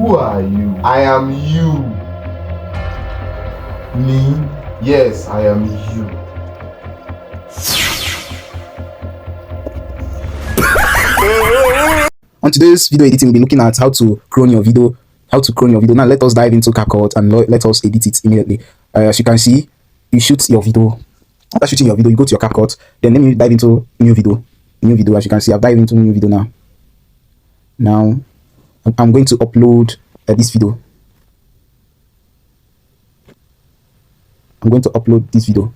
Who are you? I am you. Me? Yes, I am you. On today's video editing, we'll be looking at how to clone your video. Now let us dive into CapCut and let us edit it immediately. As you can see, you shoot your video. After shooting your video, you go to your CapCut. Then let me dive into new video. As you can see, I've dived into new video now. Now I'm going to upload this video. I'm going to upload this video,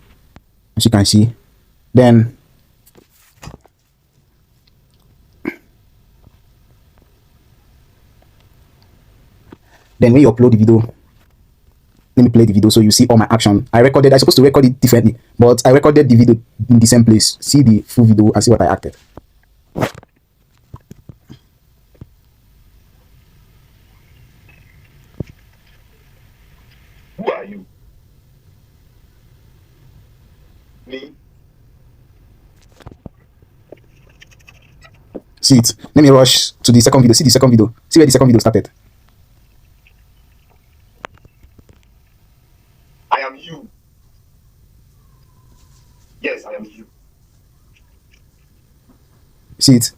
as you can see. Then when you upload the video, let me play the video so you see all my action. I'm supposed to record it differently, but I recorded the video in the same place. See the full video and see what I acted. Who are you? Me? See it. Let me rush to the second video. See the second video. See where the second video started. I am you. Yes, I am you. See it.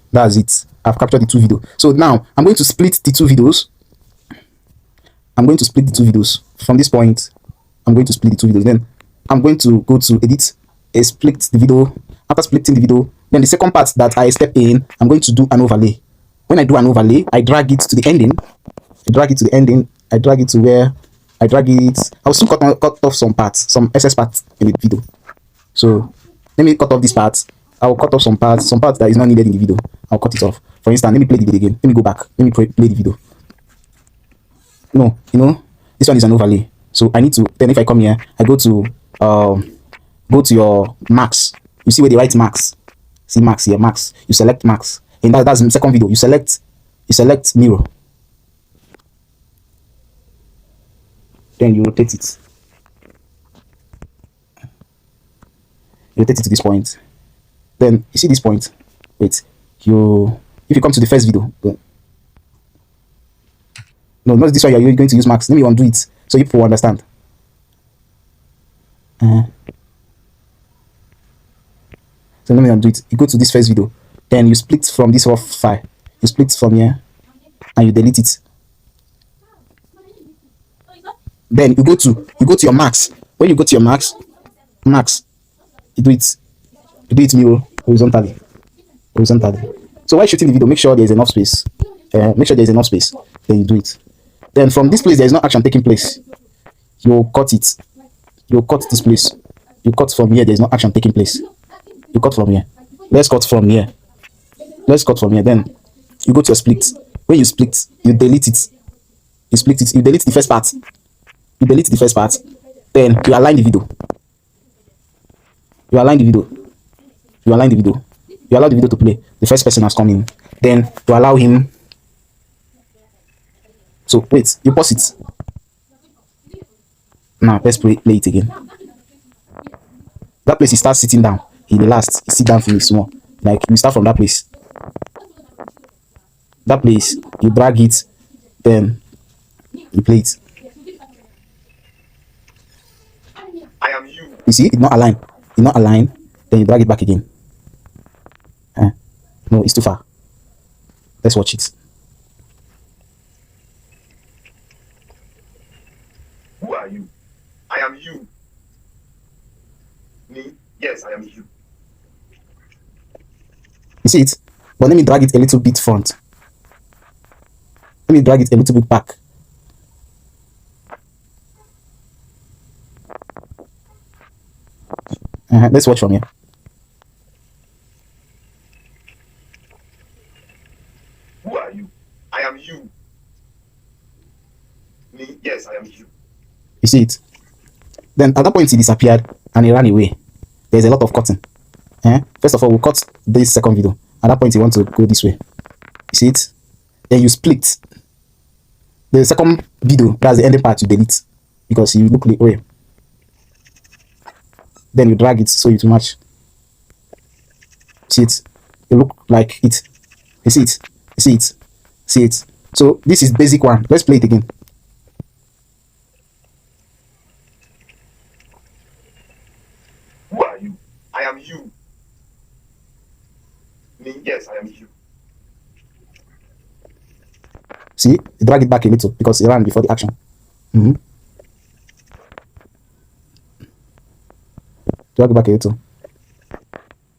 That's it. I've captured the two videos. So now I'm going to split the two videos. From this point. I'm going to split the two videos. Then I'm going to go to edit, split the video. After splitting the video, then the second part that I step in, I'm going to do an overlay. When I do an overlay, I drag it to the ending. I drag it to where I drag it. I'll still cut off some parts, some excess parts in the video. So let me cut off this part. I'll cut off some parts that is not needed in the video. I'll cut it off. For instance, let me play the video again. Let me go back. Let me play the video. No, this one is an overlay. So I need to. Then if I come here, I go to your max. You see where they write max. See max here, max. You select max, and that's the second video. You select mirror. Then you rotate it. You rotate it to this point. Then you see this point. Wait, if you come to the first video. No, not this one. You're going to use max. Let me undo it so you people understand. So let me undo it. You go to this first video. Then you split from this rough file. You split from here, and you delete it. Then you go to your max. When you go to your max, you do it mirror horizontally. So while shooting the video, make sure there's enough space. Then you do it. Then from this place, there is no action taking place. You cut it. You cut this place. You cut from here. There is no action taking place. You cut from here. Let's cut from here. Then you go to your split. When you split, you delete it. You delete the first part. Then you align the video. You allow the video to play. The first person has come in. Then to allow him. So wait, you pause it. Now let's play it again. That place he starts sitting down. In the last, he sit down for me small. Like you start from that place. You drag it, then you play it. I am you. You see, it's not aligned. Then you drag it back again. No, it's too far. Let's watch it. Who are you? I am you. Me? Yes, I am you. You see it? But let me drag it a little bit front. Let me drag it a little bit back. Let's watch from here. Who are you? I am you. Me? Yes, I am you. You see it? Then at that point he disappeared and he ran away. There's a lot of cutting. First of all, we'll cut this second video. At that point you want to go this way. You see it? Then you split. The second video, that's the ending part, you delete. Because you look like way. Then you drag it so it will match. See it? You look like it. You see it? See it? So this is basic one. Let's play it again. Who are you? I am you. Me, yes, I am you. See, drag it back a little because it ran before the action. Drag it back a little.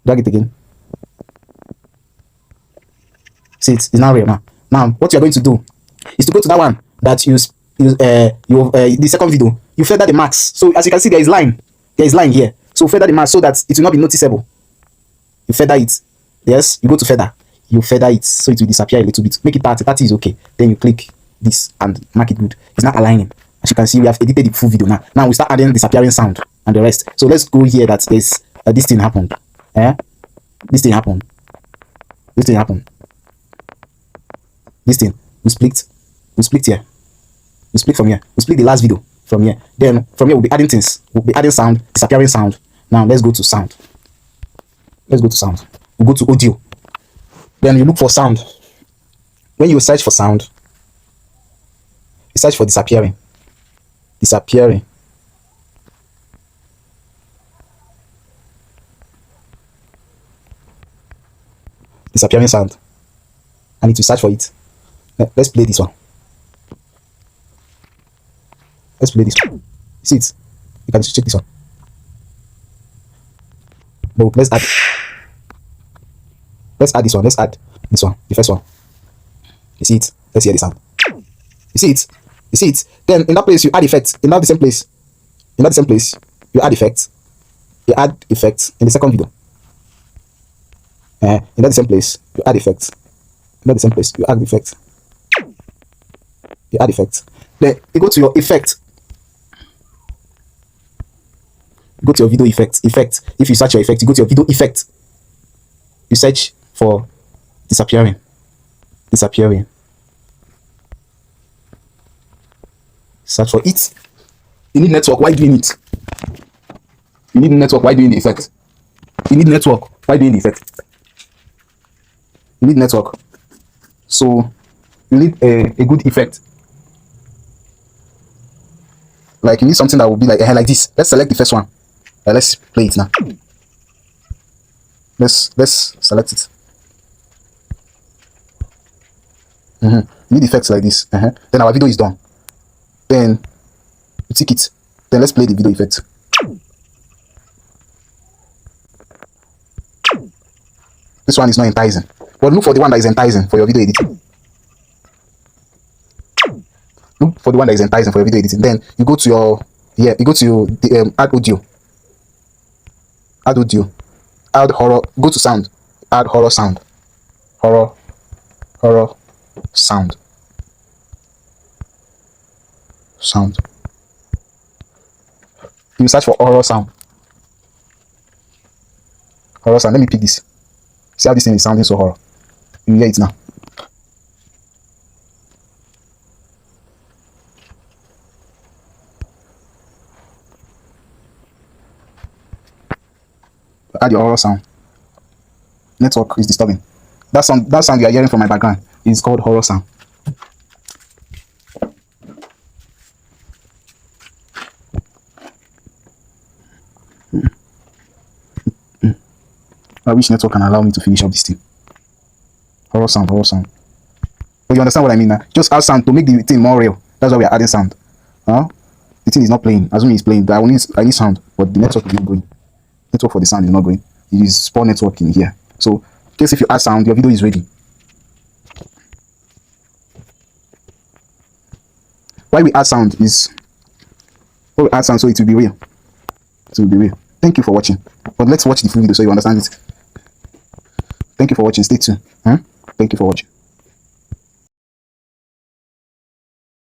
Drag it again. See, it's now real now. Now, what you're going to do is to go to that one that the second video. You feather the marks. So as you can see, there is line. There is line here. So feather the marks so that it will not be noticeable. You feather it. Yes, you go to feather. You feather it so it will disappear a little bit. Make it 30. 30 is okay. Then you click this and mark it good. It's not aligning. As you can see, we have edited the full video now. Now we start adding disappearing sound and the rest. So let's go here that there's this thing happened. This thing happened. This thing happened. This thing. We split here. We split from here. We split the last video from here. Then from here we'll be adding things. We'll be adding sound, disappearing sound. Now let's go to sound. Let's go to sound. We'll go to audio. Then you look for sound. When you search for sound, you search for disappearing. Disappearing. Disappearing sound. I need to search for it. Let's play this one. Let's play this one. See it? You can check this one. No, let's add. Let's add this one. Let's add this one. The first one. You see it? Let's hear the sound. You see it? You see it? Then in that place you add effect. In that the same place. In that the same place, you add effect. You add effect in the second video. In that the same place, you add effect. In that the same place, you add effect. You add effect. Then you go to your effect. Go to your video effect. Effect. If you search your effect, you go to your video effect. You search for disappearing. Disappearing. Search for it. You need network. Why doing it? You need network. Why doing the effect? You need network. Why doing the effect? You need network. So you need a good effect. Like you need something that will be like this. Let's select the first one. Let's play it now. Let's select it. You need effects like this. Then our video is done. Then you tick it. Then let's play the video effect. This one is not enticing. But look for the one that is enticing for your video editing. Look for the one that is enticing for your video editing. Then you go to your you go to the add audio. Add audio. Add horror. Go to sound. Add horror sound. Horror sound. Sound. You search for horror sound. Horror sound. Let me pick this. See how this thing is sounding so horror. You hear it now. Add your horror sound. Network is disturbing. That sound you are hearing from my background is called horror sound. I wish network can allow me to finish up this thing. Horror sound. But you understand what I mean now? Just add sound to make the thing more real. That's why we are adding sound. The thing is not playing. Assuming it's playing, I need sound, but the network is not going. Network for the sound is not going. It is poor network in here. So, in case if you add sound, your video is ready. Why we add sound is so it will be real. It will be real. Thank you for watching. But let's watch the full video so you understand it. Thank you for watching. Stay tuned. Thank you for watching.